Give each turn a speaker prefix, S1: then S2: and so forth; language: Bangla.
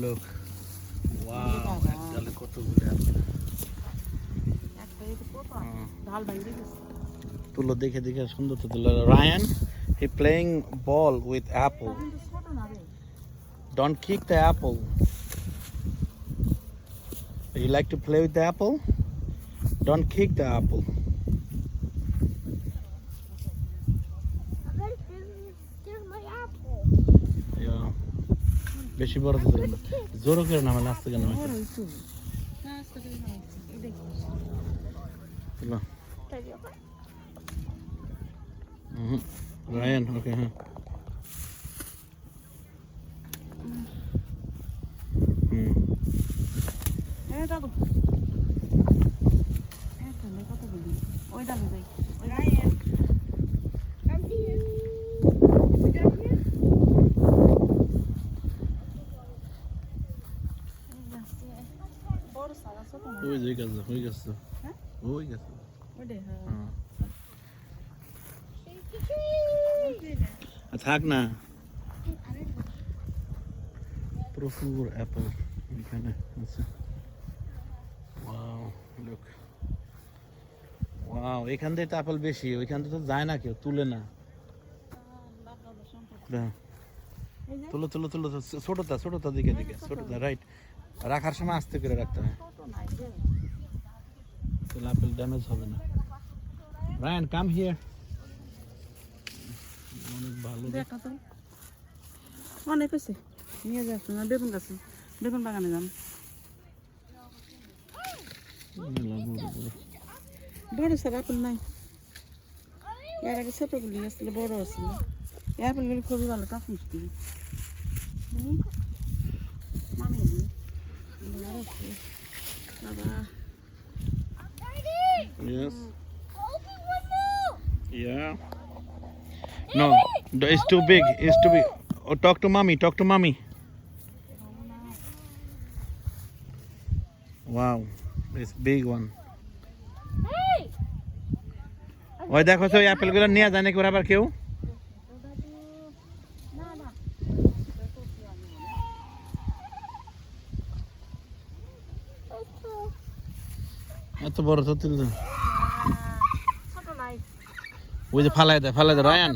S1: Look. Wow, একদলে কতগুলো আছে। তুলো দেখে দেখে সুন্দর তো তুলো। Ryan, he playing ball with apple. Don't kick the apple. You like to play with the apple? Don't kick the apple. Yeah. বেশি বড় তো না। জোরে করে না মানে আস্তে কেন হয়? তুলো। Ryan, okay, huh?
S2: দাদু কত বলি ওই দাদু যাই
S1: ওই যে গেছে হয়ে গেছে ওই গেছে থাক না প্রচুর অ্যাপল এখানে আছে ওয়াও লুক ওয়াও এখান থেকে তো অ্যাপল বেশি ওইখান থেকে তো যায় না কেউ তুলে না তুলো তুলো তুলো ছোটটা দিকে দিকে ছোটটা রাইট রাখার সময় আস্তে করে রাখতে হয় তাহলে অ্যাপল ড্যামেজ হবে না রায়ান কাম হিয়ার অনেক ভালো
S2: অনেক আছে নিয়ে যাচ্ছে না বেগুন গাছে বেগুন বাগানে যান বড় সব আপেল নাই এর আগে ছোটগুলি আসলে বড় আসছিল অ্যাপেলগুলি খুবই ভালো টক মিষ্টি মামি বাবা
S1: Yes. Yeah. No, it's too big. It's too big. Oh, talk to mommy. Talk to mommy. Wow, it's big one.
S3: Hey!
S1: ওই দেখো তো এই আপেলগুলো নিয়ে যায় নাকি ওরা আবার কেউ এত বড় তো তুলতে ওই যে ফালাই দেয় রায়ান